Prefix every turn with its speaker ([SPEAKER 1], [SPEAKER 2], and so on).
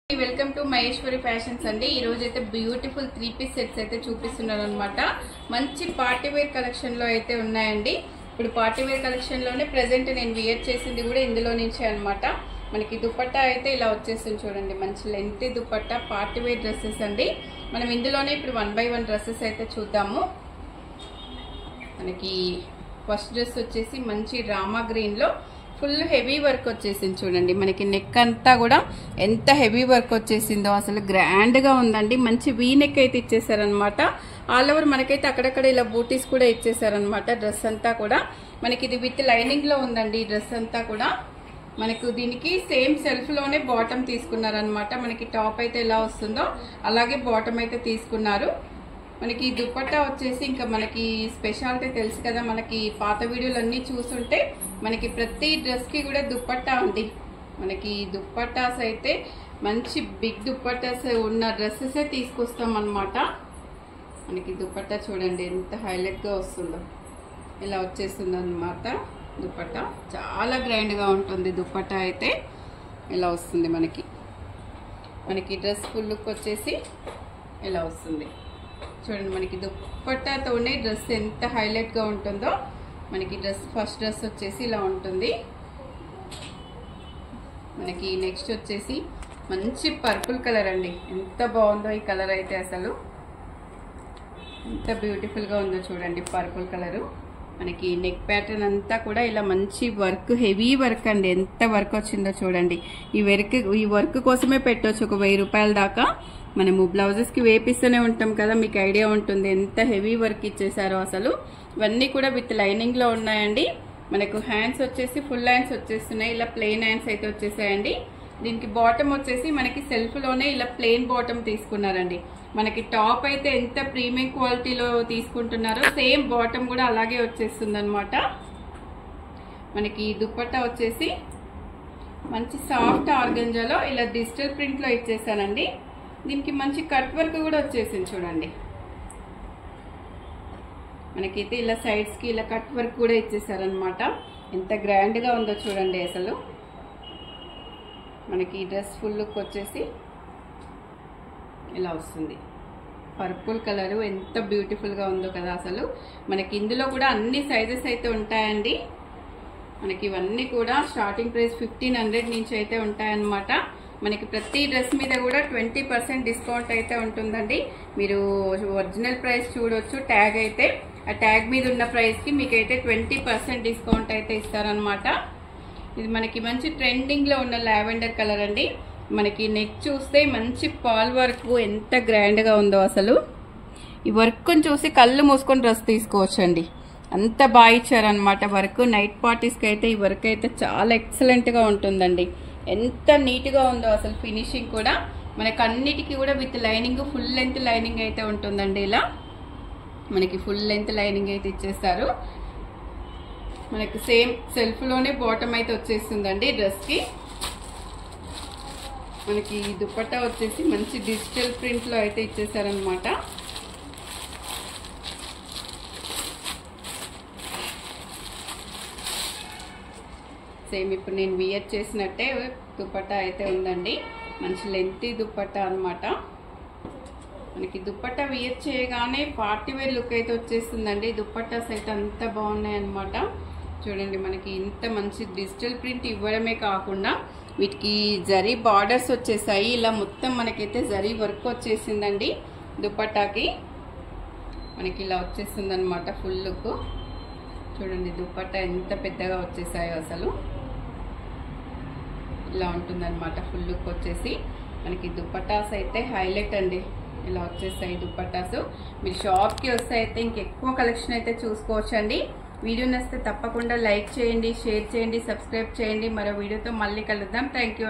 [SPEAKER 1] Welcome to Maheshwari fashions అండి. ఈ రోజు అయితే బ్యూటిఫుల్ 3 పీస్ సెట్స్ అయితే చూపిస్తున్నాను అనమాట. మంచి పార్టీ వేర్ కలెక్షన్ లో అయితే ఉన్నాయండి. ఇప్పుడు పార్టీ వేర్ కలెక్షన్ లోనే ప్రెసెంట్ నేను వేర్ చేసింది కూడా ఇందులో నుంచే అనమాట. మనకి దుపట్టా అయితే ఇలా వచ్చేసింది చూడండి. మంచి length dupatta party wear dresses అండి. మనం ఇందులోనే ఇప్పుడు 1 by 1 డ్రెస్సెస్ అయితే చూద్దాము. మనకి ఫస్ట్ డ్రెస్ వచ్చేసి మంచి రామా గ్రీన్ లో ఫుల్ హెవీ వర్క్ వచ్చేసింది చూడండి. మనకి నెక్ అంతా కూడా ఎంత హెవీ వర్క్ వచ్చేసిందో అసలు గ్రాండ్ గా ఉందండి. మంచి వీ నెక్ అయితే ఇచ్చేసారనమాట. ఆల్ ఓవర్ మనకైతే అక్కడక్కడ ఇలా బూటీస్ కూడా ఇచ్చేసారనమాట. డ్రెస్ అంతా కూడా మనకి ఇది విత్ లైనింగ్ లో ఉందండి. ఈ డ్రెస్ అంతా కూడా మనకు దీనికి సేమ్ సెల్ఫ్ లోనే బాటమ్ తీసుకున్నారనమాట. మనకి టాప్ అయితే ఎలా వస్తుందో అలాగే బాటమ్ అయితే తీసుకున్నారు. మనకి దుపట్టా వచ్చేసి ఇంకా మనకి స్పెషాలిటీ తెలుసు కదా, మనకి పాత వీడియోలు అన్నీ చూస్తుంటే మనకి ప్రతి డ్రెస్ కి కూడా దుపట్టా ఉంది. మనకి దుపట్టాస్ అయితే మంచి బిగ్ దుపట్టాస్ ఉన్న డ్రెస్సెస్ తీసుకొస్తాం అన్నమాట. మనకి దుపట్టా చూడండి ఎంత హైలైట్ గా వస్తుందో, ఇలా వచ్చేస్తుంది అన్నమాట. దుపట్టా చాలా గ్రాండ్ గా ఉంటుంది. దుపట్టా అయితే ఇలా వస్తుంది. మనకి డ్రెస్ ఫుల్ లుక్ వచ్చేసి ఇలా వస్తుంది చూడండి. మనకి దుపట్టాతోనే డ్రెస్ ఎంత హైలైట్ గా ఉంటుందో. మనకి డ్రెస్ ఫస్ట్ డ్రెస్ వచ్చేసి ఇలా ఉంటుంది. మనకి నెక్స్ట్ వచ్చేసి మంచి పర్పుల్ కలర్ అండి. ఎంత బాగుందో ఈ కలర్ అయితే, అసలు ఎంత బ్యూటిఫుల్ గా ఉందో చూడండి. పర్పుల్ కలరు మనకి నెక్ ప్యాటర్న్ అంతా కూడా ఇలా మంచి వర్క్, హెవీ వర్క్ అండి. ఎంత వర్క్ వచ్చిందో చూడండి. ఈ వర్క్ కోసమే పెట్టవచ్చు ఒక 1000 రూపాయల దాకా. మనము బ్లౌజెస్ కి వేపిస్తూనే ఉంటాం కదా, మీకు ఐడియా ఉంటుంది ఎంత హెవీ వర్క్ ఇచ్చేసారో అసలు. ఇవన్నీ కూడా విత్ లైనింగ్ లో ఉన్నాయండి. మనకు హ్యాండ్స్ వచ్చేసి ఫుల్ హ్యాండ్స్ వచ్చేస్తున్నాయి. ఇలా ప్లెయిన్ హ్యాండ్స్ అయితే వచ్చేసాయండి. దీనికి బాటమ్ వచ్చేసి మనకి సెల్ఫ్ లోనే ఇలా ప్లెయిన్ బాటమ్ తీసుకున్నారండి. మనకి టాప్ అయితే ఎంత ప్రీమియం క్వాలిటీలో తీసుకుంటున్నారో సేమ్ బాటమ్ కూడా అలాగే వచ్చేస్తుంది అనమాట. మనకి దుపట్టా వచ్చేసి మంచి సాఫ్ట్ ఆర్గంజాలో ఇలా డిజిటల్ ప్రింట్ లో ఇచ్చేసానండి. దీనికి మంచి కట్ వర్క్ కూడా వచ్చేసింది చూడండి. మనకైతే ఇలా సైడ్స్ కి ఇలా కట్ వర్క్ కూడా ఇచ్చేసారనమాట. ఎంత గ్రాండ్ గా ఉందో చూడండి అసలు. మనకి డ్రెస్ ఫుల్ లుక్ వచ్చేసి ఇలా వస్తుంది. పర్పుల్ కలరు ఎంత బ్యూటిఫుల్ గా ఉందో కదా అసలు. మనకి ఇందులో కూడా అన్ని సైజెస్ అయితే ఉంటాయండి. మనకి ఇవన్నీ కూడా స్టార్టింగ్ ప్రైస్ 1500 నుంచి అయితే ఉంటాయన్నమాట. మనకి ప్రతి డ్రెస్ మీద కూడా 20% డిస్కౌంట్ అయితే ఉంటుందండి. మీరు ఒరిజినల్ ప్రైస్ చూడొచ్చు. ట్యాగ్ అయితే ఆ ట్యాగ్ మీద ఉన్న ప్రైస్ కి మీకైతే 20% డిస్కౌంట్ అయితే ఇస్తారనమాట. ఇది మనకి మంచి ట్రెండింగ్ లో ఉన్న లావెండర్ కలర్ అండి. మనకి నెక్ చూస్తే మంచి పాల్ వర్క్ ఎంత గ్రాండ్ గా ఉందో అసలు. ఈ వర్క్ చూసి కళ్ళు మూసుకొని డ్రెస్ తీసుకోవచ్చు అండి. అంత బాగా ఇచ్చారనమాట వర్క్. నైట్ పార్టీస్ కి అయితే ఈ వర్క్ అయితే చాలా ఎక్సలెంట్ గా ఉంటుందండి. ఎంత నీట్ గా ఉందో అసలు. ఫినిషింగ్ కూడా మనకి అన్నిటికీ కూడా with lining full length lining అయితే ఉంటుందండి. ఇలా మనకి ఫుల్ లెంత్ లైనింగ్ అయితే ఇచ్చేస్తారు. మనకి సేమ్ సెల్ఫ్ లోనే బాటమ్ అయితే వచ్చేస్తుందండి డ్రెస్ కి. మనకి దుపట్టా వచ్చేసి మంచి డిజిటల్ ప్రింట్ లో అయితే ఇచ్చేసారనమాట. సేమ్ ఇప్పుడు నేను వియర్ చేసినట్టే దుపట్టా అయితే ఉందండి. మంచి లెంతీ దుపట్టా అనమాట. మనకి దుపట్టా వియర్ చేయగానే పార్టీ వేర్ లుక్ అయితే వచ్చేస్తుందండి. దుపట్టాస్ అయితే అంత బాగున్నాయి అనమాట. చూడండి మనకి ఇంత మంచి డిజిటల్ ప్రింట్ ఇవ్వడమే కాకుండా వీటికి జరీ బార్డర్స్ వచ్చేసాయి. ఇలా మొత్తం మనకైతే జరీ వర్క్ వచ్చేసిందండి దుపట్టాకి. మనకి ఇలా వచ్చేస్తుంది అనమాట ఫుల్ లుక్. చూడండి దుపట్టా ఎంత పెద్దగా వచ్చేసాయో అసలు. ఇలా ఉంటుందన్నమాట ఫుల్ లుక్ వచ్చేసి. మనకి దుపట్టాస్ అయితే హైలైట్ అండి. ఇలా వచ్చేస్తాయి దుపట్టాస్. మీరు షాప్కి వస్తే అయితే ఇంకెక్కువ కలెక్షన్ అయితే చూసుకోవచ్చు అండి. వీడియో నచ్చితే తప్పకుండా లైక్ చేయండి, షేర్ చేయండి, సబ్స్క్రైబ్ చేయండి. మరో వీడియోతో మళ్ళీ కలుద్దాం. Thank you.